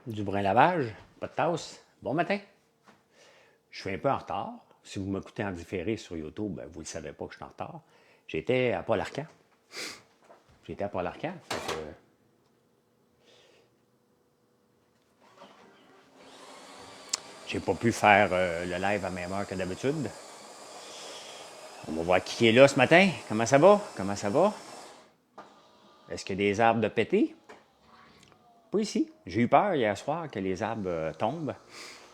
Du brin lavage, pas de tasse. Bon matin. Je suis un peu en retard. Si vous m'écoutez en différé sur YouTube, ben, vous ne savez pas que je suis en retard. J'étais à Paul Arcand. J'étais à Paul Arcand. J'ai pas pu faire le live à même heure que d'habitude. On va voir qui est là ce matin. Comment ça va? Comment ça va? Est-ce qu'il y a des arbres de péter? Pas ici. J'ai eu peur hier soir que les arbres tombent.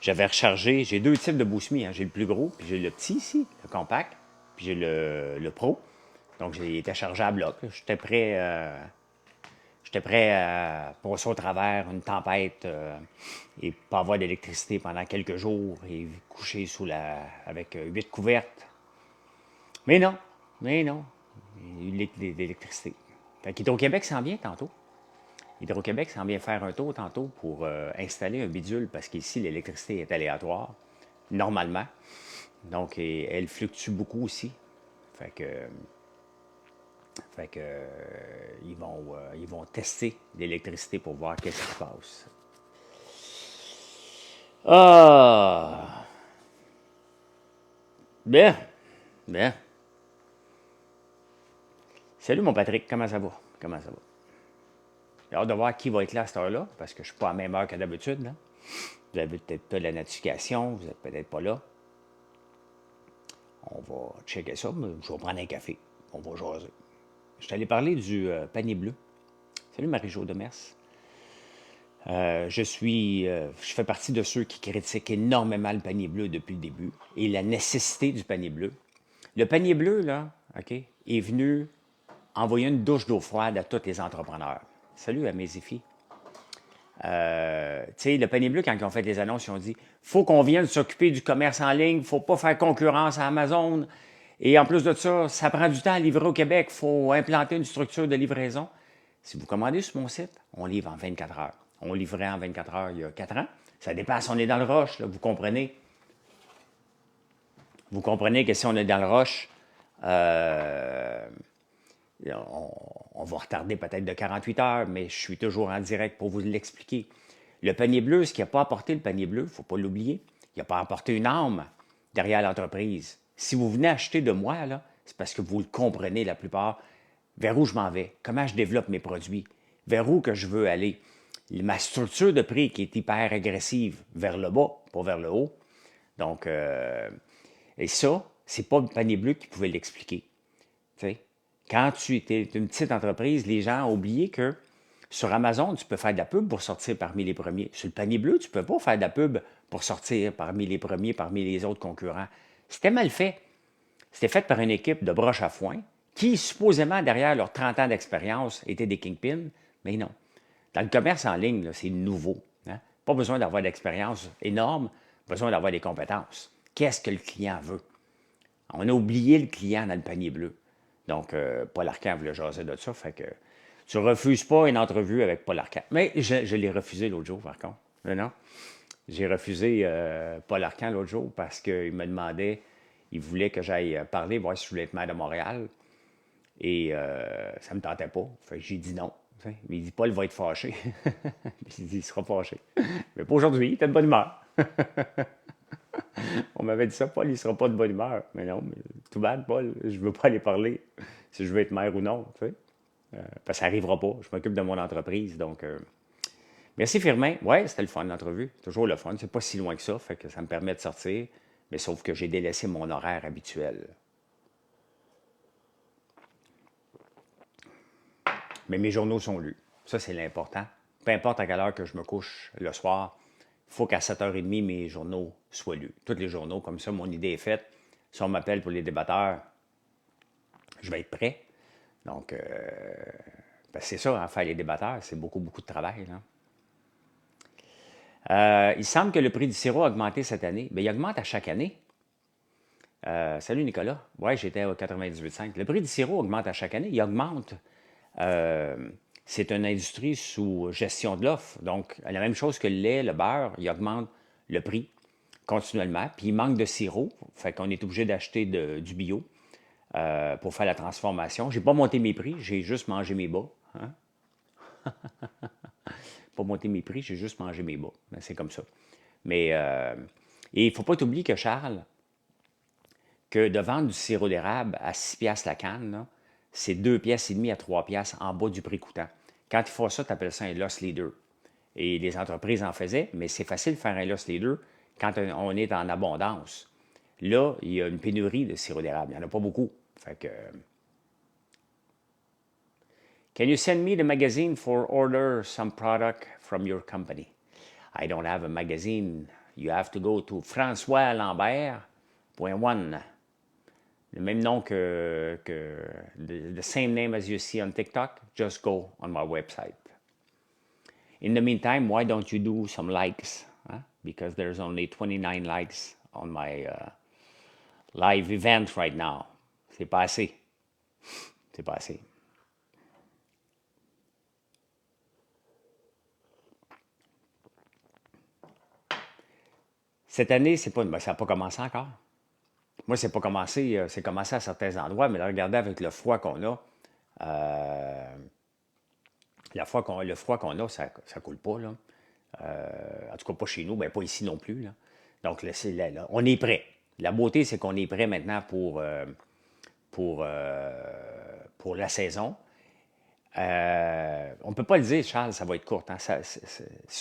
J'avais rechargé. J'ai deux types de Bousmi. J'ai le plus gros, puis j'ai le petit ici, le compact, puis j'ai le Pro. Donc, j'ai été chargé à bloc. J'étais prêt à passer au travers une tempête et pas avoir d'électricité pendant quelques jours et coucher avec 8 couvertes. Mais non, mais non. Il y a eu d'électricité. Fait qu'Hydro-Québec s'en vient tantôt. Hydro-Québec s'en vient faire un tour tantôt pour installer un bidule parce qu'ici, l'électricité est aléatoire, normalement. Donc, elle fluctue beaucoup aussi. Fait que, ils vont tester l'électricité pour voir qu'est-ce qui se passe. Ah! Bien, bien. Salut mon Patrick, comment ça va? Comment ça va? J'ai hâte de voir qui va être là à cette heure-là, parce que je ne suis pas à la même heure que d'habitude. Là. Vous avez peut-être pas la notification, vous n'êtes peut-être pas là. On va checker ça, mais je vais prendre un café. On va jaser. Je t'allais parler du panier bleu. Salut Marie-Jo Demers. Je fais partie de ceux qui critiquent énormément le panier bleu depuis le début et la nécessité du panier bleu. Le panier bleu, là, OK, est venu envoyer une douche d'eau froide à tous les entrepreneurs. Salut à mes filles. Tu sais, le panier bleu, quand ils ont fait les annonces, ils ont dit faut qu'on vienne s'occuper du commerce en ligne, faut pas faire concurrence à Amazon. Et en plus de ça, ça prend du temps à livrer au Québec, il faut implanter une structure de livraison. Si vous commandez sur mon site, on livre en 24 heures. On livrait en 24 heures il y a 4 ans. Ça dépasse, on est dans le rush, là, vous comprenez. Vous comprenez que si on est dans le rush, euh, on va retarder peut-être de 48 heures, mais je suis toujours en direct pour vous l'expliquer. Le panier bleu, ce qui n'a pas apporté le panier bleu, il ne faut pas l'oublier, il n'a pas apporté une âme derrière l'entreprise. Si vous venez acheter de moi, là, c'est parce que vous le comprenez la plupart, vers où je m'en vais, comment je développe mes produits, vers où que je veux aller. Ma structure de prix qui est hyper agressive, vers le bas, pas vers le haut. Donc, et ça, c'est pas le panier bleu qui pouvait l'expliquer. Tu sais, quand tu étais une petite entreprise, les gens ont oublié que sur Amazon, tu peux faire de la pub pour sortir parmi les premiers. Sur le panier bleu, tu ne peux pas faire de la pub pour sortir parmi les premiers, parmi les autres concurrents. C'était mal fait. C'était fait par une équipe de broche à foin qui, supposément, derrière leurs 30 ans d'expérience, étaient des kingpins, mais non. Dans le commerce en ligne, c'est nouveau. Hein? Pas besoin d'avoir d'expérience énorme, besoin d'avoir des compétences. Qu'est-ce que le client veut? On a oublié le client dans le panier bleu. Donc, Paul Arcand voulait jaser de ça. Fait que tu ne refuses pas une entrevue avec Paul Arcand. Mais je l'ai refusé l'autre jour, par contre. Non. J'ai refusé Paul Arcand l'autre jour parce qu'il me demandait, il voulait que j'aille parler, voir si je voulais être maire de Montréal. Et ça ne me tentait pas. Fait que j'ai dit non. Mais il dit, Paul va être fâché. Il dit, il sera fâché. Mais pas aujourd'hui, il était de bonne humeur. On m'avait dit ça, Paul, il ne sera pas de bonne humeur. Mais non, mais tout bad, Paul, je ne veux pas aller parler si je veux être maire ou non. Tu sais. Parce que ça n'arrivera pas. Je m'occupe de mon entreprise. Donc, merci Firmin. Ouais, c'était le fun, l'entrevue. Toujours le fun. C'est pas si loin que ça. Fait que ça me permet de sortir. Mais sauf que j'ai délaissé mon horaire habituel. Mais mes journaux sont lus. Ça, c'est l'important. Peu importe à quelle heure que je me couche le soir, il faut qu'à 7h30, mes journaux soient lus. Tous les journaux, comme ça, mon idée est faite. Si on m'appelle pour les débatteurs, je vais être prêt. Donc, parce que c'est ça, hein, faire les débatteurs, c'est beaucoup, beaucoup de travail. Là. Il semble que le prix du sirop a augmenté cette année. Bien, il augmente à chaque année. Salut Nicolas. Ouais, j'étais au 98,5. Le prix du sirop augmente à chaque année. Il augmente. C'est une industrie sous gestion de l'offre. Donc, la même chose que le lait, le beurre, il augmente le prix continuellement. Puis, il manque de sirop. Fait qu'on est obligé d'acheter du bio pour faire la transformation. J'ai pas monté mes prix, j'ai juste mangé mes bas. Hein? pas monté mes prix, j'ai juste mangé mes bas. Ben, c'est comme ça. Mais et il ne faut pas t'oublier que Charles, que de vendre du sirop d'érable à 6 piastres la canne, là, c'est 2 piastres et demi à 3 piastres en bas du prix coûtant. Quand ils font ça, tu appelles ça un loss leader. Et les entreprises en faisaient, mais c'est facile de faire un loss leader quand on est en abondance. Là, il y a une pénurie de sirop d'érable. Il n'y en a pas beaucoup. Fait que, can you send me the magazine for order some product from your company? I don't have a magazine. You have to go to François Lambert.one. Le même nom the same name as you see on TikTok, just go on my website. In the meantime, why don't you do some likes? Huh? Because there's only 29 likes on my live event right now. C'est pas assez. C'est pas assez. Cette année, c'est pas, ça n'a pas commencé encore. Moi, c'est pas commencé, c'est commencé à certains endroits, mais là, regardez avec le froid qu'on a, le froid qu'on a, ça ne coule pas, là. En tout cas, pas chez nous, ben, pas ici non plus, là. Donc, là, on est prêt. La beauté, c'est qu'on est prêt maintenant pour, la saison. On ne peut pas le dire, Charles, ça va être court. Hein. Ça,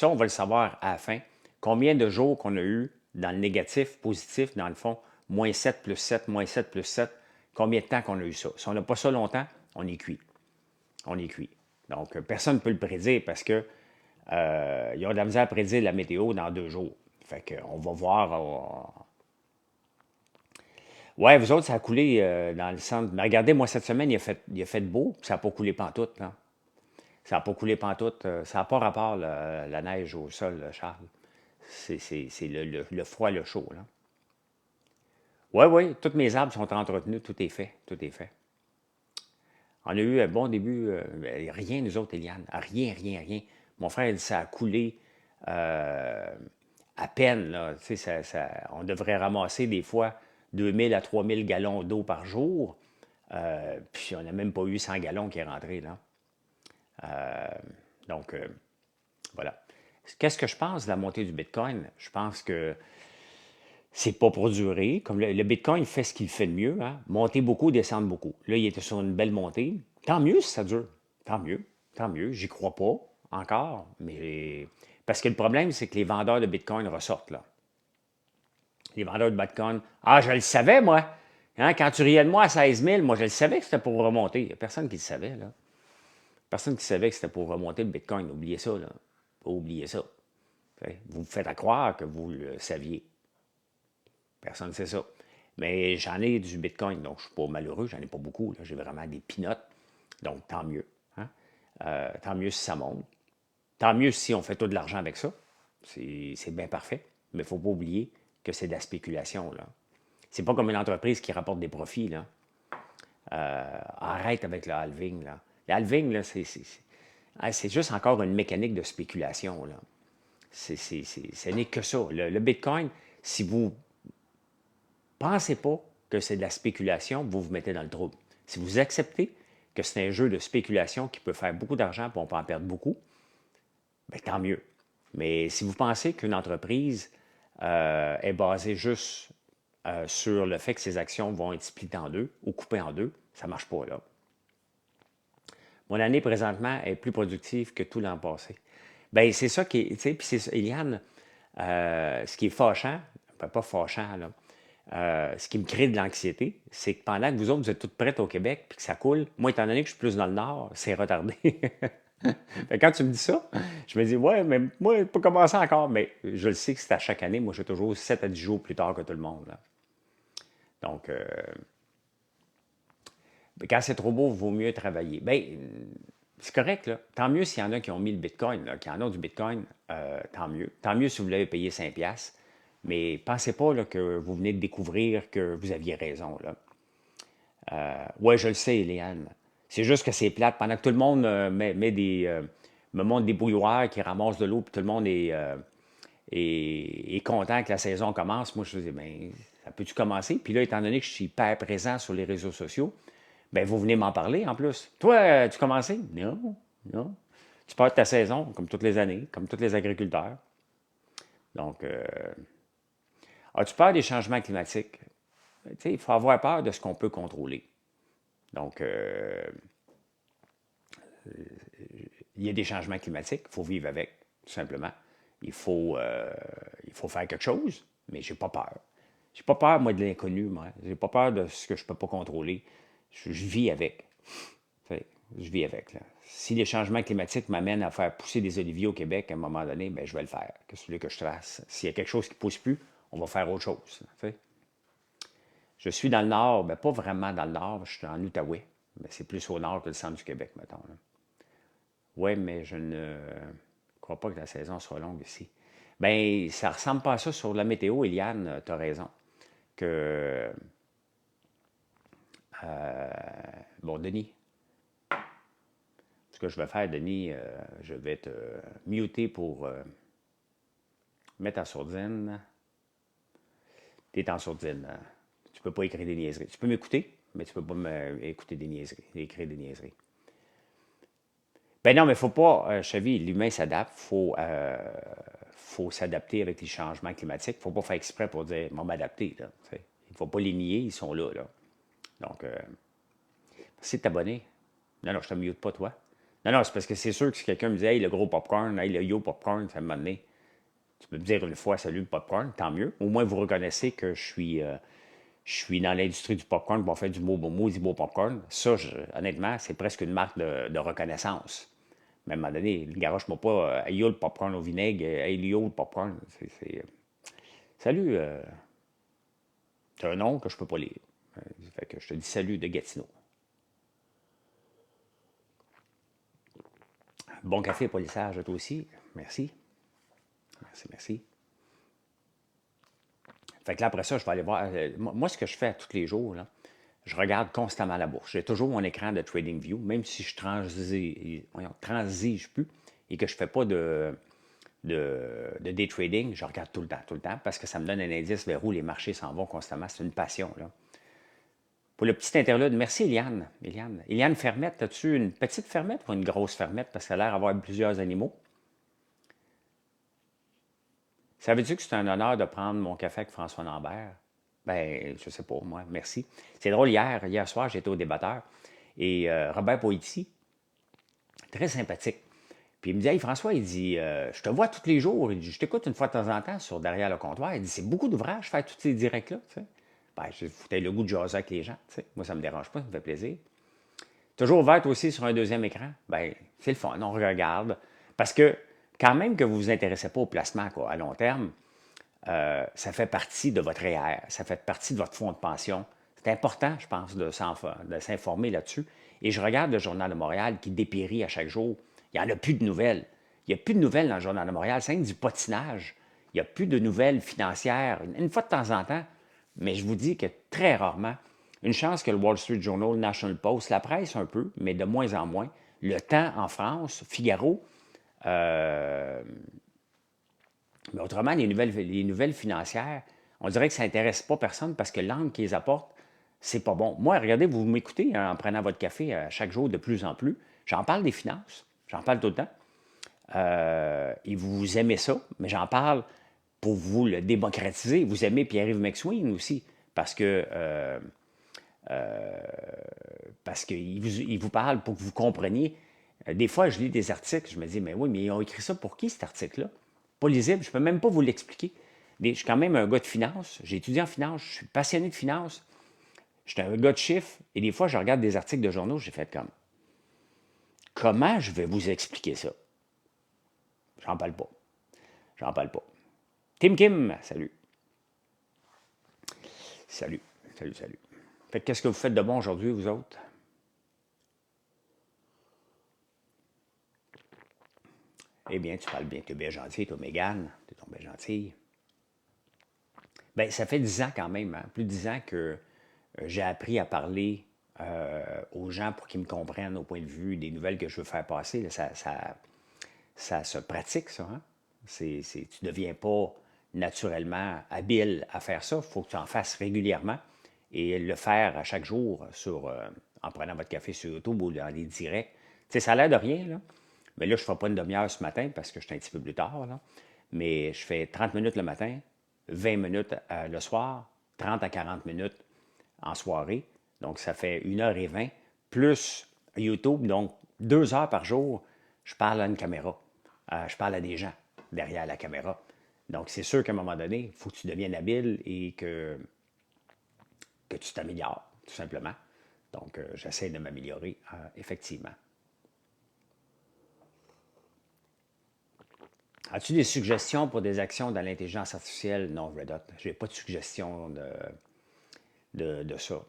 on va le savoir à la fin. Combien de jours qu'on a eu dans le négatif, positif, dans le fond, moins 7 plus 7, moins 7 plus 7, combien de temps qu'on a eu ça? Si on n'a pas ça longtemps, on est cuit. On est cuit. Donc, personne ne peut le prédire parce que il y a de la misère à prédire la météo dans 2 jours. Fait qu'on va voir. Ouais, vous autres, ça a coulé dans le centre. Mais regardez, moi, cette semaine, il a fait beau, puis ça n'a pas coulé pantoute, là. Ça n'a pas coulé pantoute. Ça n'a pas rapport, la neige au sol, là, Charles. C'est le froid, le chaud, là. Oui, oui, tous mes arbres sont entretenus, tout est fait, tout est fait. On a eu un bon début, rien, nous autres, Eliane, rien, rien, rien. Mon frère, il dit, ça a coulé à peine, là. Tu sais, on devrait ramasser des fois 2000 à 3000 gallons d'eau par jour. Puis on n'a même pas eu 100 gallons qui est rentré, là. Donc, voilà. Qu'est-ce que je pense de la montée du Bitcoin? Je pense que c'est pas pour durer. Comme le Bitcoin fait ce qu'il fait de mieux, hein? Monter beaucoup, descendre beaucoup. Là, il était sur une belle montée. Tant mieux si ça dure. Tant mieux. Tant mieux. J'y crois pas encore. Mais parce que le problème, c'est que les vendeurs de Bitcoin ressortent, là. Les vendeurs de Bitcoin. Ah, je le savais, moi. Hein, quand tu riais de moi à 16 000, moi, je le savais que c'était pour remonter. Il n'y a personne qui le savait, là. Personne qui savait que c'était pour remonter le Bitcoin. Oubliez ça, là. Oubliez ça. Vous vous faites à croire que vous le saviez. Personne ne sait ça. Mais j'en ai du Bitcoin, donc je ne suis pas malheureux, j'en ai pas beaucoup. J'ai vraiment des pinottes. Donc, tant mieux. Hein? Tant mieux si ça monte. Tant mieux si on fait tout de l'argent avec ça. C'est bien parfait. Mais il ne faut pas oublier que c'est de la spéculation, là. C'est pas comme une entreprise qui rapporte des profits, là. Arrête avec le halving, là. Le halving, là, c'est juste encore une mécanique de spéculation, là. Ce n'est que ça. Le Bitcoin, si vous pensez pas que c'est de la spéculation, vous vous mettez dans le trouble. Si vous acceptez que c'est un jeu de spéculation qui peut faire beaucoup d'argent et on peut en perdre beaucoup, bien, tant mieux. Mais si vous pensez qu'une entreprise est basée juste sur le fait que ses actions vont être splittées en deux ou coupées en deux, ça ne marche pas, là. Mon année présentement est plus productive que tout l'an passé. Bien, c'est ça qui est, tu sais, puis c'est ça, Eliane, ce qui est fâchant, pas fâchant, là, ce qui me crée de l'anxiété, c'est que pendant que vous autres, vous êtes toutes prêtes au Québec puis que ça coule, moi, étant donné que je suis plus dans le nord, c'est retardé. Quand tu me dis ça, je me dis, ouais, mais moi, je peux commencer encore, mais je le sais que c'est à chaque année. Moi, je suis toujours 7 à 10 jours plus tard que tout le monde, là. Donc, quand c'est trop beau, il vaut mieux travailler. Bien, c'est correct, là. Tant mieux s'il y en a qui ont mis le Bitcoin, là, qui en ont du Bitcoin, tant mieux. Tant mieux si vous l'avez payé 5 piastres. Mais pensez pas là, que vous venez de découvrir que vous aviez raison, là. Ouais, je le sais, Léane. C'est juste que c'est plate. Pendant que tout le monde me montre des bouilloires qui ramassent de l'eau, puis tout le monde est content que la saison commence, moi, je me dis, ben, ça peut-tu commencer? Puis là, étant donné que je suis hyper présent sur les réseaux sociaux, ben, vous venez m'en parler en plus. Toi, tu commencé? Non, non. Tu pars de ta saison, comme toutes les années, comme tous les agriculteurs. Donc, as-tu peur des changements climatiques? Tu sais, il faut avoir peur de ce qu'on peut contrôler. Donc, il y a des changements climatiques, il faut vivre avec, tout simplement. Il faut faire quelque chose, mais j'ai pas peur. J'ai pas peur, moi, de l'inconnu, moi. J'ai pas peur de ce que je peux pas contrôler. Je vis avec. Fait, je vis avec. Là. Si les changements climatiques m'amènent à faire pousser des oliviers au Québec à un moment donné, ben, je vais le faire. Qu'est-ce que tu veux que je fasse? S'il y a quelque chose qui ne pousse plus, on va faire autre chose. Fait. Je suis dans le nord, ben, pas vraiment dans le nord, je suis en Outaouais. Mais c'est plus au nord que le centre du Québec, mettons. Oui, mais je ne crois pas que la saison soit longue ici. Ben, ça ressemble pas à ça sur la météo, Eliane, tu as raison. Que, bon, Denis, ce que je vais faire, Denis, je vais te muter pour mettre en sourdine. Tu es en sourdine. Tu peux pas écrire des niaiseries. Tu peux m'écouter, mais tu peux pas écouter des niaiseries, écrire des niaiseries. Ben non, mais faut pas, Chevy, l'humain s'adapte. Faut s'adapter avec les changements climatiques. Faut pas faire exprès pour dire, moi, m'adapter. Là, il ne faut pas les nier, ils sont là. Donc, merci de t'abonner. Non, non, je te mute pas, toi. Non, non, c'est parce que c'est sûr que si quelqu'un me dit, hey, le gros popcorn, hey, le yo popcorn, ça m'a donné. Tu peux me dire une fois, salut le popcorn, tant mieux. Au moins, vous reconnaissez que je suis dans l'industrie du popcorn pour faire du maudit beau popcorn. Ça, honnêtement, c'est presque une marque de reconnaissance. Mais à un moment donné, garoche-moi pas, hey, yo le popcorn au vinaigre, hey, yo le popcorn. Salut, c'est un nom que je peux pas lire. Fait que je te dis salut de Gatineau. Bon café polissage à toi aussi. Merci. Merci, merci. Fait que là, après ça, je vais aller voir. Moi, ce que je fais tous les jours, là, je regarde constamment la bourse. J'ai toujours mon écran de TradingView, même si je transige plus et que je ne fais pas de day trading, je regarde tout le temps, parce que ça me donne un indice vers où les marchés s'en vont constamment. C'est une passion, là. Pour le petit interlude, merci Eliane. Eliane Fermette, as-tu une petite fermette ou une grosse fermette? Parce qu'elle a l'air d'avoir plusieurs animaux. Savais-tu que c'est un honneur de prendre mon café avec François Lambert? Ben, je sais pas, moi, merci. C'est drôle, hier soir, j'étais au débatteur et Robert Poitiers, très sympathique. Puis il me dit, hey François, il dit, je te vois tous les jours, il dit, je t'écoute une fois de temps en temps sur Derrière le comptoir. Il dit, c'est beaucoup d'ouvrages faire tous ces directs-là, tu sais. Ben, je foutais le goût de jaser avec les gens, tu sais. Moi, ça me dérange pas, ça me fait plaisir. Toujours ouvert aussi sur un deuxième écran, ben, c'est le fun, on regarde. Parce que, quand même que vous ne vous intéressez pas au placement quoi, à long terme, ça fait partie de votre REER, ça fait partie de votre fonds de pension. C'est important, je pense, de s'informer là-dessus. Et je regarde le Journal de Montréal qui dépérit à chaque jour. Il n'y en a plus de nouvelles. Il n'y a plus de nouvelles dans le Journal de Montréal. C'est du patinage. Il n'y a plus de nouvelles financières. Une fois de temps en temps, mais je vous dis que très rarement. Une chance que le Wall Street Journal, le National Post, la presse un peu, mais de moins en moins. Le Temps en France, Figaro, mais autrement, les nouvelles financières, on dirait que ça n'intéresse pas personne parce que l'angle qu'ils apportent, c'est pas bon. Moi, regardez, vous m'écoutez en prenant votre café chaque jour de plus en plus. J'en parle des finances, j'en parle tout le temps. Et vous aimez ça, mais j'en parle pour vous le démocratiser. Vous aimez Pierre-Yves McSween aussi, parce qu'il vous parle pour que vous compreniez. Des fois, je lis des articles, je me dis, mais oui, mais ils ont écrit ça pour qui, cet article-là? Pas lisible, je ne peux même pas vous l'expliquer. Je suis quand même un gars de finance, j'ai étudié en finance, je suis passionné de finance, je suis un gars de chiffres, et des fois, je regarde des articles de journaux, j'ai fait comme, comment je vais vous expliquer ça? J'en parle pas. J'en parle pas. Tim Kim, salut. Salut, salut, salut. Fait que qu'est-ce que vous faites de bon aujourd'hui, vous autres? Eh bien, tu parles bien, tu es bien gentil, toi, Mégane, tu es donc bien gentil. Bien, ça fait 10 ans quand même, hein? Plus de 10 ans que j'ai appris à parler aux gens pour qu'ils me comprennent au point de vue des nouvelles que je veux faire passer. Là, ça se pratique, ça. Hein? Tu ne deviens pas naturellement habile à faire ça. Il faut que tu en fasses régulièrement et le faire à chaque jour en prenant votre café sur YouTube ou dans les directs. Tu sais, ça a l'air de rien, là, Mais là, je ne ferai pas une demi-heure ce matin parce que je suis un petit peu plus tard, là. Mais je fais 30 minutes le matin, 20 minutes le soir, 30 à 40 minutes en soirée. Donc, ça fait 1h20 plus YouTube. Donc, 2 heures par jour, je parle à une caméra. Je parle à des gens derrière la caméra. Donc, c'est sûr qu'à un moment donné, il faut que tu deviennes habile et que tu t'améliores, tout simplement. Donc, j'essaie de m'améliorer, effectivement. As-tu des suggestions pour des actions dans l'intelligence artificielle? Non, Red Hot. Je n'ai pas de suggestion de ça.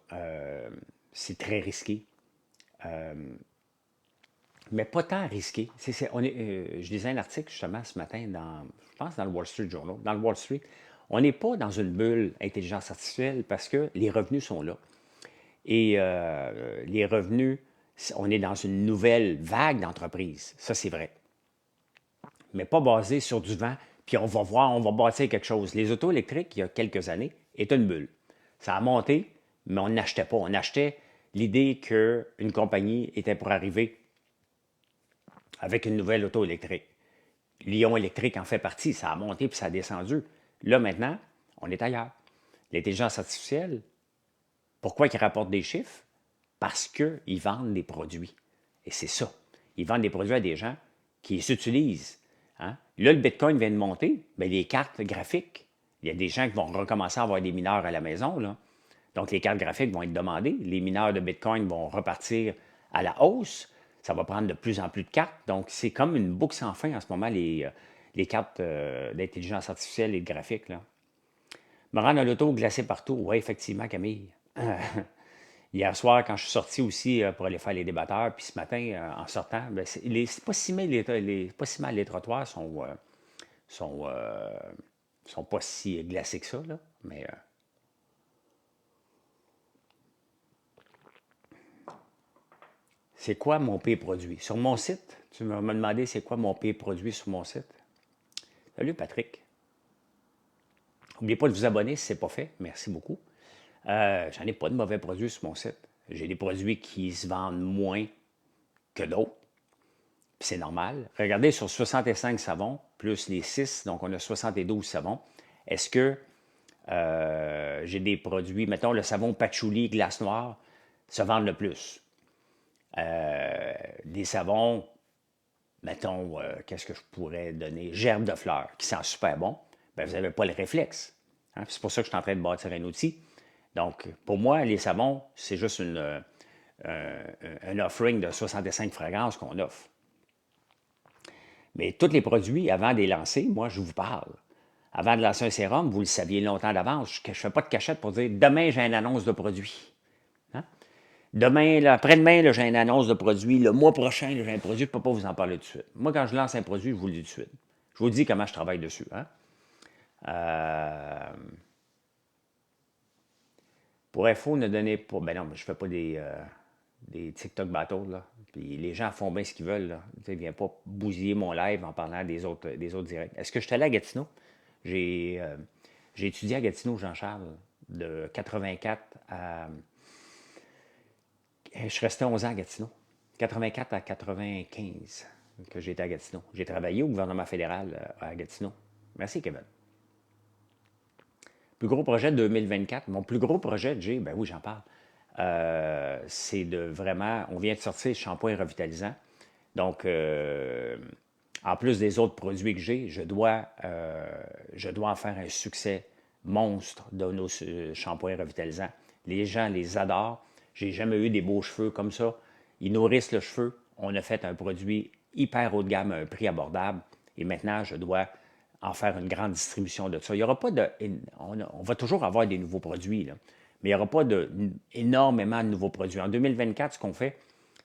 C'est très risqué. Mais pas tant risqué. Je lisais un article justement ce matin je pense dans le Wall Street Journal. Dans le Wall Street, on n'est pas dans une bulle intelligence artificielle parce que les revenus sont là. Et les revenus, on est dans une nouvelle vague d'entreprises. Ça, c'est vrai. Mais pas basé sur du vent, puis on va voir, on va bâtir quelque chose. Les autos électriques, il y a quelques années, étaient une bulle. Ça a monté, mais on n'achetait pas. On achetait l'idée qu'une compagnie était pour arriver avec une nouvelle auto électrique. Lyon électrique en fait partie. Ça a monté puis ça a descendu. Là, maintenant, on est ailleurs. L'intelligence artificielle, pourquoi ils rapportent des chiffres? Parce qu'ils vendent des produits. Et c'est ça. Ils vendent des produits à des gens qui les utilisent. Hein? Là, le Bitcoin vient de monter. Bien, les cartes graphiques, il y a des gens qui vont recommencer à avoir des mineurs à la maison. Là. Donc, les cartes graphiques vont être demandées. Les mineurs de Bitcoin vont repartir à la hausse. Ça va prendre de plus en plus de cartes. Donc, c'est comme une boucle sans fin en ce moment, les cartes d'intelligence artificielle et de graphique. Là. Me rendre à l'auto glacé partout. Oui, effectivement, Camille. Hier soir, quand je suis sorti aussi pour aller faire les débatteurs, puis ce matin, en sortant, ben, c'est pas si mal, pas si mal les trottoirs sont, sont pas si glacés que ça, là. Mais c'est quoi mon pire produit? Sur mon site, tu m'as demandé c'est quoi mon pire produit sur mon site. Salut Patrick. N'oubliez pas de vous abonner si ce n'est pas fait. Merci beaucoup. J'en ai pas de mauvais produits sur mon site. J'ai des produits qui se vendent moins que d'autres. Puis c'est normal. Regardez sur 65 savons, plus les 6, donc on a 72 savons. Est-ce que j'ai des produits, mettons le savon patchouli glace noire, se vendent le plus? Des savons, mettons, qu'est-ce que je pourrais donner? Gerbe de fleurs, qui sent super bon. Bien, vous n'avez pas le réflexe. Hein? C'est pour ça que je suis en train de bâtir un outil. Donc, pour moi, les savons, c'est juste un offering de 65 fragrances qu'on offre. Mais tous les produits, avant de les lancer, moi, je vous parle. Avant de lancer un sérum, vous le saviez longtemps d'avance. Je ne fais pas de cachette pour dire demain, j'ai une annonce de produit. Hein? Demain, après-demain, là, j'ai une annonce de produit. Le mois prochain, là, j'ai un produit, je ne peux pas vous en parler tout de suite. Moi, quand je lance un produit, je vous le dis tout de suite. Je vous dis comment je travaille dessus. Hein? Pour info, ne donnez pas. Ben non, je ne fais pas des TikTok battles, là. Puis les gens font bien ce qu'ils veulent, là. Tu sais, viens pas bousiller mon live en parlant des autres directs. Est-ce que je suis allé à Gatineau? J'ai j'ai étudié à Gatineau, Jean-Charles, de 84 à... Je suis resté 11 ans à Gatineau. 84 à 95 que j'étais à Gatineau. J'ai travaillé au gouvernement fédéral à Gatineau. Merci, Kevin. Plus gros projet de 2024. Mon plus gros projet, Jay, ben oui, j'en parle. C'est de vraiment, on vient de sortir shampoing revitalisant. Donc, en plus des autres produits que j'ai, je dois en faire un succès monstre de nos shampoings revitalisants. Les gens les adorent. J'ai jamais eu des beaux cheveux comme ça. Ils nourrissent le cheveu. On a fait un produit hyper haut de gamme à un prix abordable. Et maintenant, je dois en faire une grande distribution de ça. Il y aura pas de... On va toujours avoir des nouveaux produits, là, mais il n'y aura pas énormément de nouveaux produits. En 2024, ce qu'on fait,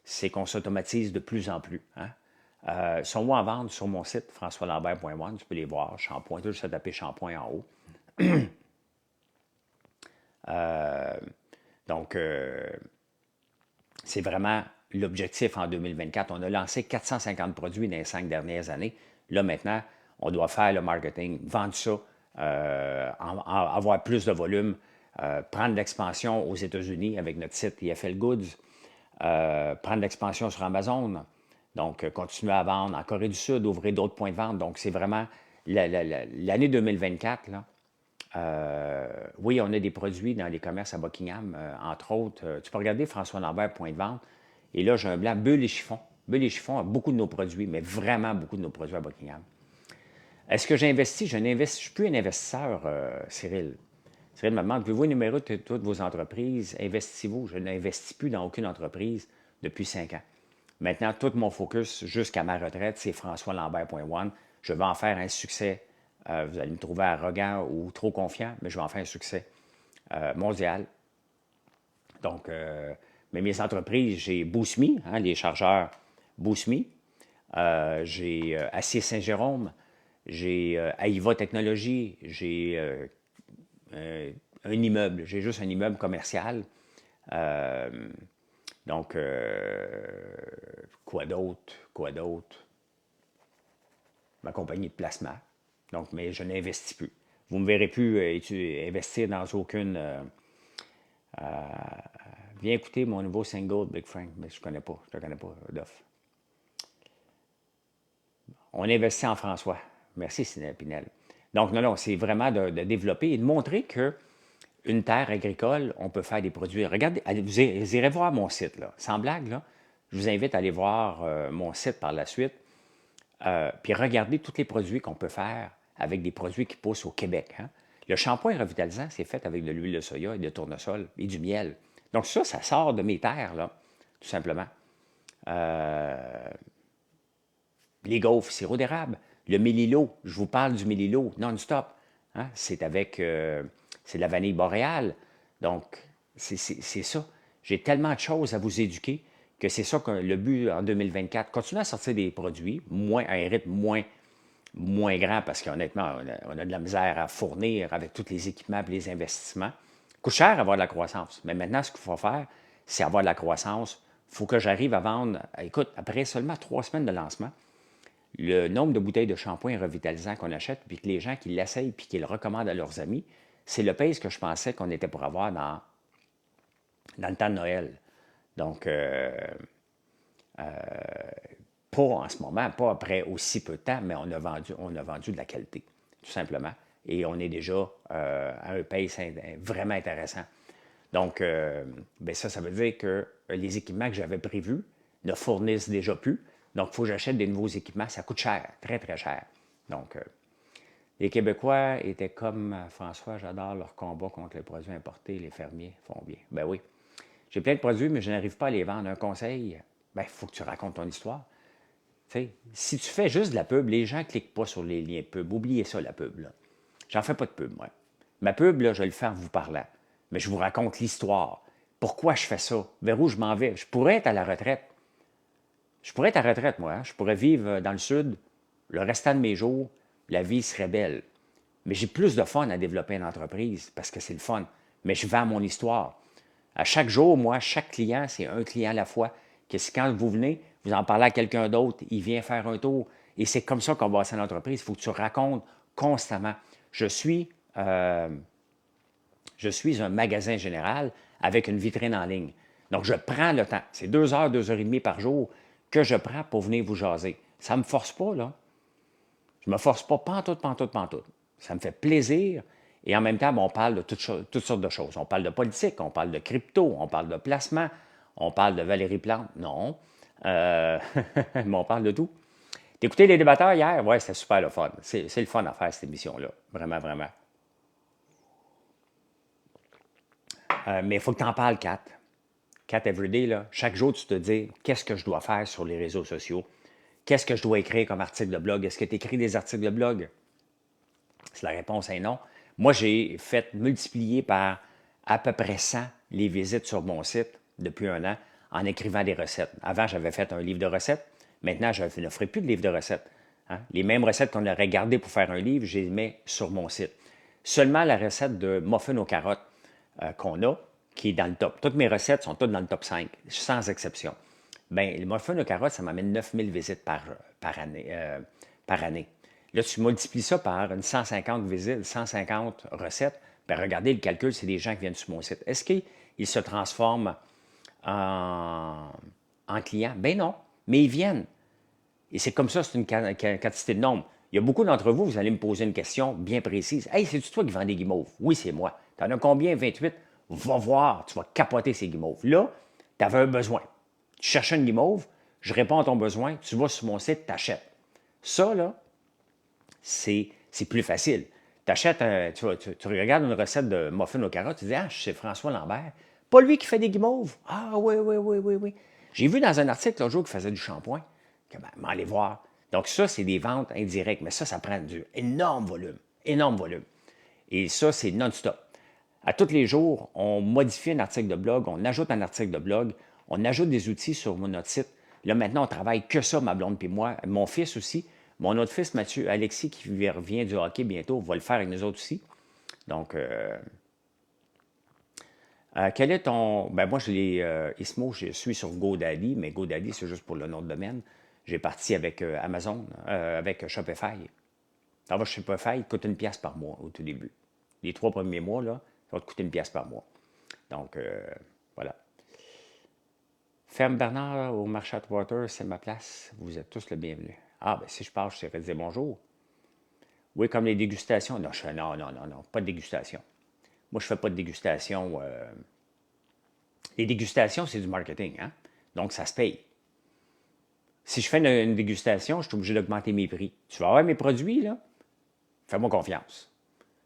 c'est qu'on s'automatise de plus en plus. Hein? Sont en vente sur mon site, françoislambert.one. Tu peux les voir. Shampoing, tu as juste à taper shampoing en haut. Donc, c'est vraiment l'objectif en 2024. On a lancé 450 produits dans les 5 dernières années. Là, maintenant, on doit faire le marketing, vendre ça, avoir plus de volume, prendre l'expansion aux États-Unis avec notre site IFL Goods, prendre l'expansion sur Amazon, Donc, continuer à vendre. En Corée du Sud, ouvrir d'autres points de vente. Donc, c'est vraiment l'année 2024, là. Oui, on a des produits dans les commerces à Buckingham, entre autres. Tu peux regarder François Lambert, point de vente. Et là, j'ai un blanc, Bulle et Chiffon. Bulle et Chiffon a beaucoup de nos produits, mais vraiment beaucoup de nos produits à Buckingham. Est-ce que j'investis? Je n'investis, je suis plus un investisseur, Cyril. Cyril me demande, pouvez-vous énumérer toutes vos entreprises? Investissez-vous? Je n'investis plus dans aucune entreprise depuis 5 ans. Maintenant, tout mon focus jusqu'à ma retraite, c'est François Lambert.one. Je vais en faire un succès. Vous allez me trouver arrogant ou trop confiant, mais je vais en faire un succès mondial. Donc, mais mes entreprises, j'ai BoostMe, hein, les chargeurs BoostMe. J'ai Acier Saint-Jérôme. J'ai Aïva Technologies. J'ai un immeuble. J'ai juste un immeuble commercial. Euh, donc, quoi d'autre? Quoi d'autre? Ma compagnie de placement. Donc, mais je n'investis plus. Vous ne me verrez plus investir dans aucune. Viens écouter mon nouveau single, Big Frank, mais je ne te connais pas, Duff. On investit en François. Merci, Pinel. Donc, non, c'est vraiment de développer et de montrer que une terre agricole, on peut faire des produits. Regardez, vous irez voir mon site, là. Sans blague, là. Je vous invite à aller voir mon site par la suite. Puis regardez tous les produits qu'on peut faire avec des produits qui poussent au Québec. Hein. Le shampoing revitalisant, c'est fait avec de l'huile de soya et de tournesol et du miel. Donc ça sort de mes terres, là, tout simplement. Les gaufres, sirop d'érable. Le mélilo, je vous parle du mélilo non-stop. Hein. C'est avec c'est de la vanille boréale. Donc, c'est ça. J'ai tellement de choses à vous éduquer que c'est ça que le but en 2024. Continuez à sortir des produits à un rythme moins grand parce qu'honnêtement, on a de la misère à fournir avec tous les équipements et les investissements. Ça coûte cher avoir de la croissance. Mais maintenant, ce qu'il faut faire, c'est avoir de la croissance. Il faut que j'arrive à vendre, écoute, après seulement 3 semaines de lancement, le nombre de bouteilles de shampoing revitalisant qu'on achète, puis que les gens qui l'essayent puis qui le recommandent à leurs amis, c'est le pace que je pensais qu'on était pour avoir dans le temps de Noël. Donc, pas en ce moment, pas après aussi peu de temps, mais on a vendu de la qualité, tout simplement. Et on est déjà à un pace vraiment intéressant. Donc, ça veut dire que les équipements que j'avais prévus ne fournissent déjà plus. Donc, il faut que j'achète des nouveaux équipements. Ça coûte cher, très, très cher. Donc, les Québécois étaient comme François, j'adore leur combat contre les produits importés. Les fermiers font bien. Ben oui. J'ai plein de produits, mais je n'arrive pas à les vendre. Un conseil, il faut que tu racontes ton histoire. T'sais, si tu fais juste de la pub, les gens ne cliquent pas sur les liens pub. Oubliez ça, la pub. Là. J'en fais pas de pub, moi. Ma pub, là, je le fais en vous parlant. Mais je vous raconte l'histoire. Pourquoi je fais ça? Vers où je m'en vais? Je pourrais être à la retraite. Je pourrais être à la retraite, moi. Hein? Je pourrais vivre dans le Sud le restant de mes jours. La vie serait belle. Mais j'ai plus de fun à développer une entreprise parce que c'est le fun. Mais je vends mon histoire. À chaque jour, moi, chaque client, c'est un client à la fois. Que si quand vous venez, vous en parlez à quelqu'un d'autre, il vient faire un tour. Et c'est comme ça qu'on va bâtir l'entreprise. Il faut que tu racontes constamment. Je suis un magasin général avec une vitrine en ligne. Donc, je prends le temps. C'est 2 heures, 2 heures et demie par jour que je prends pour venir vous jaser. Ça ne me force pas, là. Je ne me force pas pantoute. Ça me fait plaisir. Et en même temps, on parle de toutes sortes de choses. On parle de politique, on parle de crypto, on parle de placement, on parle de Valérie Plante. Non. Mais on parle de tout. T'écoutais les débatteurs hier? Ouais, c'était super le fun. C'est le fun à faire, cette émission-là. Vraiment, vraiment. Mais il faut que tu en parles, Kat. Kat Everyday, là, chaque jour, tu te dis qu'est-ce que je dois faire sur les réseaux sociaux? Qu'est-ce que je dois écrire comme article de blog? Est-ce que tu écris des articles de blog? Si la réponse est non. Moi, j'ai fait multiplier par à peu près 100 les visites sur mon site depuis 1 an en écrivant des recettes. Avant, j'avais fait un livre de recettes. Maintenant, je ne ferai plus de livre de recettes. Hein? Les mêmes recettes qu'on aurait gardées pour faire un livre, je les mets sur mon site. Seulement la recette de muffin aux carottes qu'on a, qui est dans le top. Toutes mes recettes sont toutes dans le top 5, sans exception. Bien, le muffin aux carottes, ça m'amène 9000 visites par année. Là, tu multiplies ça par une 150 visites, 150 recettes. Bien, regardez le calcul, c'est des gens qui viennent sur mon site. Est-ce qu'ils se transforment en clients? Ben non, mais ils viennent. Et c'est comme ça, c'est une quantité de nombre. Il y a beaucoup d'entre vous, vous allez me poser une question bien précise. Hey, c'est-tu toi qui vends des guimauves? Oui, c'est moi. T'en as combien? 28? Va voir, tu vas capoter ces guimauves. Là, tu avais un besoin. Tu cherchais une guimauve, je réponds à ton besoin, tu vas sur mon site, tu achètes. Ça, là, c'est plus facile. T'achètes tu regardes une recette de muffins aux carottes, tu dis, ah, c'est François Lambert. Pas lui qui fait des guimauves. Ah, oui, oui, oui, oui, oui. J'ai vu dans un article l'autre jour qu'il faisait du shampoing. Que, ben, m'allez voir. Donc, ça, c'est des ventes indirectes, mais ça prend du énorme volume. Énorme volume. Et ça, c'est non-stop. À tous les jours, on modifie un article de blog, on ajoute un article de blog, on ajoute des outils sur notre site. Là, maintenant, on travaille que ça, ma blonde et moi. Mon fils aussi. Mon autre fils, Mathieu, Alexis, qui revient du hockey bientôt, va le faire avec nous autres aussi. Donc, quel est ton... Ben moi, Ismo, je suis sur GoDaddy, mais GoDaddy, c'est juste pour le nom de domaine. J'ai parti avec Amazon, avec Shopify. Ça va, Shopify, il coûte 1$ par mois au tout début. Les 3 premiers mois, là, ça va te coûter 1$ par mois. Donc, voilà. Ferme Bernard au marché Atwater, c'est ma place. Vous êtes tous le bienvenu. Ah, ben si je parle, je saurais dire bonjour. Oui, comme les dégustations. Non, non, pas de dégustation. Moi, je ne fais pas de dégustation. Les dégustations, c'est du marketing, hein? Donc, ça se paye. Si je fais une dégustation, je suis obligé d'augmenter mes prix. Tu vas avoir mes produits, là? Fais-moi confiance.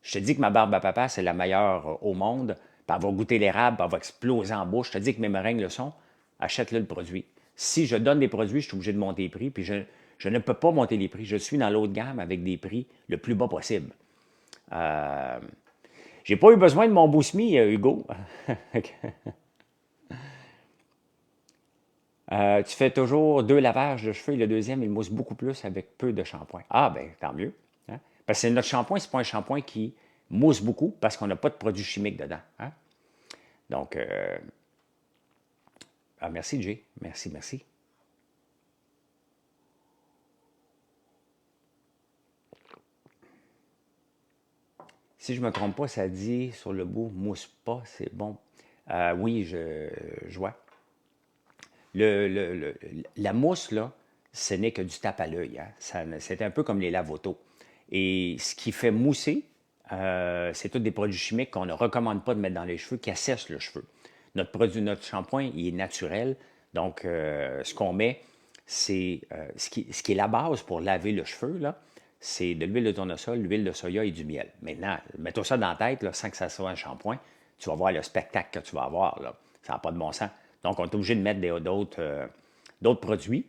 Je te dis que ma barbe à papa, c'est la meilleure au monde. Puis elle va goûter l'érable, puis elle va exploser en bouche. Je te dis que mes meringues le sont. Achète-le le produit. Si je donne des produits, je suis obligé de monter les prix, puis je ne peux pas monter les prix. Je suis dans l'autre gamme avec des prix le plus bas possible. J'ai pas eu besoin de mon Bousmi, Hugo. Tu fais toujours 2 lavages de cheveux et le deuxième, il mousse beaucoup plus avec peu de shampoing. Ah, ben tant mieux. Hein? Parce que notre shampoing, c'est pas un shampoing qui mousse beaucoup parce qu'on n'a pas de produits chimiques dedans. Hein? Donc, merci, Jay. Merci, merci. Si je ne me trompe pas, ça dit sur le bout, mousse pas, c'est bon. Oui, je vois. La mousse, là, ce n'est que du tape à l'œil. Hein. C'est un peu comme les lave-autos. Et ce qui fait mousser, c'est tous des produits chimiques qu'on ne recommande pas de mettre dans les cheveux, qui assèchent le cheveu. Notre shampoing, il est naturel. Donc, ce qu'on met, c'est ce qui est la base pour laver le cheveu, là, c'est de l'huile de tournesol, l'huile de soya et du miel. Maintenant, mets-toi ça dans la tête, là, sans que ça soit un shampoing. Tu vas voir le spectacle que tu vas avoir. Là. Ça n'a pas de bon sens. Donc, on est obligé de mettre d'autres produits.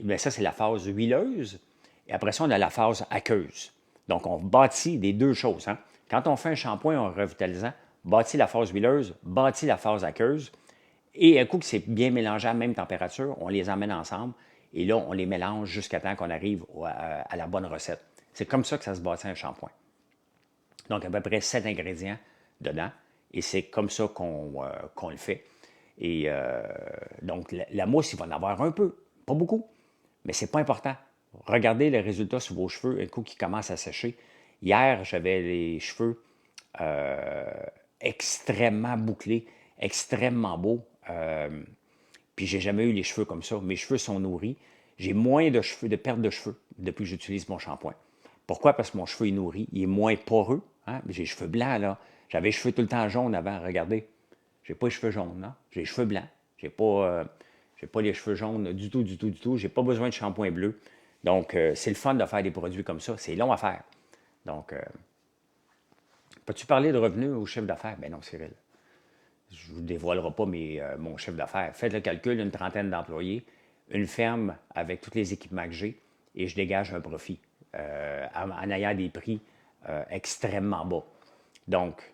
Mais ça, c'est la phase huileuse. Et après ça, on a la phase aqueuse. Donc, on bâtit des deux choses. Hein. Quand on fait un shampoing en revitalisant, bâtit la phase huileuse, bâtit la phase aqueuse. Et un coup que c'est bien mélangé à la même température, on les emmène ensemble. Et là, on les mélange jusqu'à temps qu'on arrive à la bonne recette. C'est comme ça que ça se bâtit un shampoing. Donc, à peu près 7 ingrédients dedans. Et c'est comme ça qu'on le fait. Et donc, la mousse, il va en avoir un peu, pas beaucoup, mais c'est pas important. Regardez les résultats sur vos cheveux, un coup qui commence à sécher. Hier, j'avais les cheveux extrêmement bouclés, extrêmement beaux. Puis j'ai jamais eu les cheveux comme ça. Mes cheveux sont nourris. J'ai moins de cheveux, de perte de cheveux depuis que j'utilise mon shampoing. Pourquoi? Parce que mon cheveu est nourri. Il est moins poreux. Hein? J'ai les cheveux blancs, là. J'avais les cheveux tout le temps jaunes avant. Regardez. J'ai pas les cheveux jaunes, non? J'ai les cheveux blancs. J'ai pas les cheveux jaunes du tout, du tout, du tout. J'ai pas besoin de shampoing bleu. Donc, c'est le fun de faire des produits comme ça. C'est long à faire. Donc, peux-tu parler de revenus au chiffre d'affaires? Ben non, Cyril. Je ne vous dévoilerai pas mon chiffre d'affaires. Faites le calcul, une trentaine d'employés, une ferme avec tous les équipements que j'ai, et je dégage un profit en ayant des prix extrêmement bas. Donc,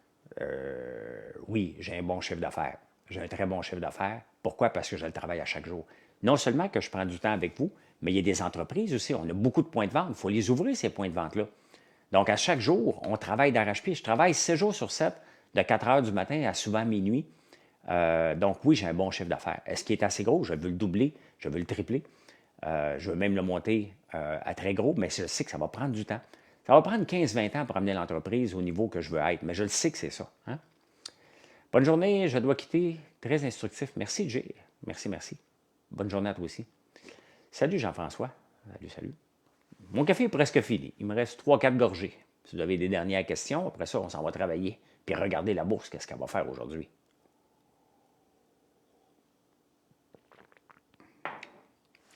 oui, j'ai un bon chiffre d'affaires. J'ai un très bon chiffre d'affaires. Pourquoi? Parce que je le travaille à chaque jour. Non seulement que je prends du temps avec vous, mais il y a des entreprises aussi. On a beaucoup de points de vente. Il faut les ouvrir, ces points de vente-là. Donc, à chaque jour, on travaille d'arrache-pied. Je travaille 7 jours sur 7, de 4 heures du matin à souvent minuit. Donc, oui, j'ai un bon chiffre d'affaires. Est-ce qu'il est assez gros? Je veux le doubler, je veux le tripler. Je veux même le monter à très gros, mais je sais que ça va prendre du temps. Ça va prendre 15-20 ans pour amener l'entreprise au niveau que je veux être, mais je le sais que c'est ça. Hein? Bonne journée, je dois quitter. Très instructif. Merci, Jay. Merci, merci. Bonne journée à toi aussi. Salut, Jean-François. Salut, salut. Mon café est presque fini. Il me reste 3-4 gorgées. Si vous avez des dernières questions, après ça, on s'en va travailler. Puis regarder la bourse, qu'est-ce qu'elle va faire aujourd'hui.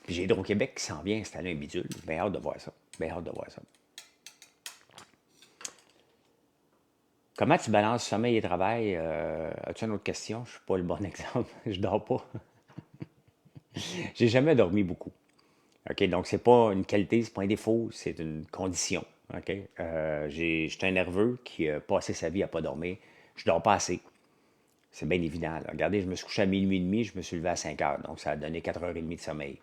Puis j'ai Hydro-Québec qui s'en vient installer un bidule. J'ai bien hâte de voir ça. Bien hâte de voir ça. Comment tu balances sommeil et travail? As-tu une autre question? Je ne suis pas le bon exemple. Je dors pas. J'ai jamais dormi beaucoup. OK? Donc, c'est pas une qualité, c'est pas un défaut, c'est une condition. OK? J'étais un nerveux qui a passé sa vie à pas dormir. Je dors pas assez. C'est bien évident, là. Regardez, je me suis couché à minuit et demi, je me suis levé à 5 heures. Donc, ça a donné 4h30 de sommeil.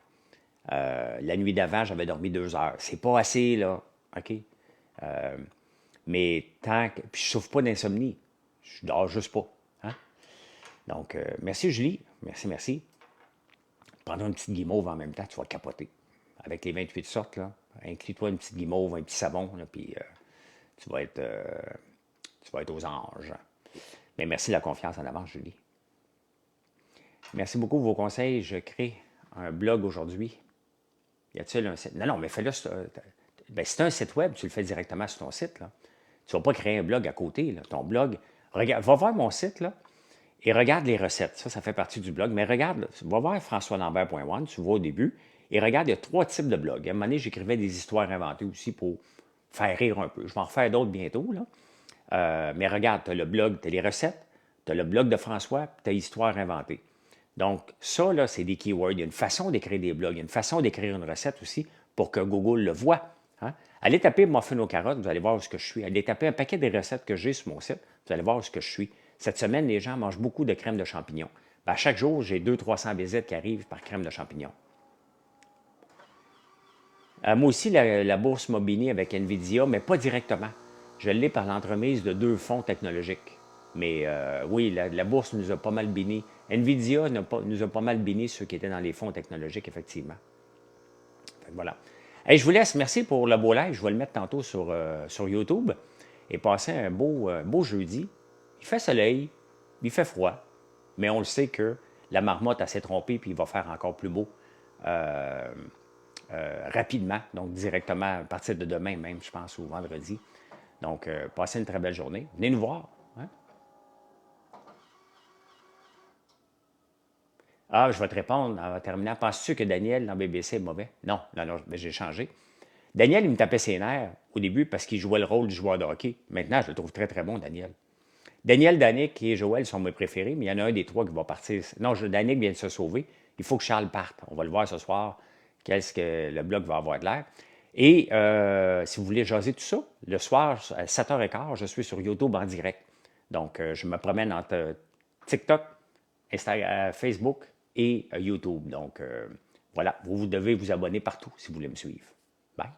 La nuit d'avant, j'avais dormi 2 heures. C'est pas assez, là. OK? Mais tant que. Puis je souffre pas d'insomnie. Je dors juste pas. Hein? Donc, merci Julie. Merci, merci. Prendre une petite guimauve en même temps, tu vas capoter. Avec les 28 sortes, là. Inclus-toi une petite guimauve, un petit savon, là, puis tu vas être, euh, tu vas être aux anges. Mais merci de la confiance en avance, Julie. Merci beaucoup de vos conseils. Je crée un blog aujourd'hui. Y a-t-il un site? Non, non, mais fais-le. Ben, si tu as un site web, tu le fais directement sur ton site. Là. Tu ne vas pas créer un blog à côté. Là. Ton blog, regarde, va voir mon site là, et regarde les recettes. Ça fait partie du blog. Mais regarde, là, va voir françoislambert.one, tu vois au début, et regarde, il y a 3 types de blogs. À un moment donné, j'écrivais des histoires inventées aussi pour faire rire un peu. Je vais en refaire d'autres bientôt. Là. Mais regarde, tu as le blog, tu as les recettes, tu as le blog de François, tu as Histoire inventée. Donc, ça, là, c'est des keywords. Il y a une façon d'écrire des blogs, il y a une façon d'écrire une recette aussi pour que Google le voit. Hein? Allez taper muffin aux carottes, vous allez voir où ce que je suis. Allez taper un paquet des recettes que j'ai sur mon site, vous allez voir où ce que je suis. Cette semaine, les gens mangent beaucoup de crème de champignons. Ben, à chaque jour, j'ai 200-300 visites qui arrivent par crème de champignons. Moi aussi, la bourse m'a béni avec NVIDIA, mais pas directement. Je l'ai par l'entremise de 2 fonds technologiques. Mais oui, la bourse nous a pas mal béni. NVIDIA nous a pas mal béni ceux qui étaient dans les fonds technologiques, effectivement. Fait que voilà. Hey, je vous laisse. Merci pour le beau live. Je vais le mettre tantôt sur YouTube. Et passer un beau jeudi. Il fait soleil, il fait froid, mais on le sait que la marmotte s'est trompée puis il va faire encore plus beau. Rapidement, donc directement à partir de demain même, je pense, ou vendredi. Donc, passez une très belle journée. Venez nous voir. Hein? Ah, je vais te répondre en terminant. Penses-tu que Daniel dans BBC est mauvais? Non, non, non, j'ai changé. Daniel, il me tapait ses nerfs au début parce qu'il jouait le rôle du joueur de hockey. Maintenant, je le trouve très, très bon, Daniel. Daniel, Danick et Joël sont mes préférés, mais il y en a un des trois qui va partir. Non, Danick vient de se sauver. Il faut que Charles parte. On va le voir ce soir. Qu'est-ce que le bloc va avoir de l'air. Et si vous voulez jaser tout ça, le soir, à 7h15, je suis sur YouTube en direct. Donc, je me promène entre TikTok, Instagram, Facebook et YouTube. Donc, voilà, vous devez vous abonner partout si vous voulez me suivre. Bye.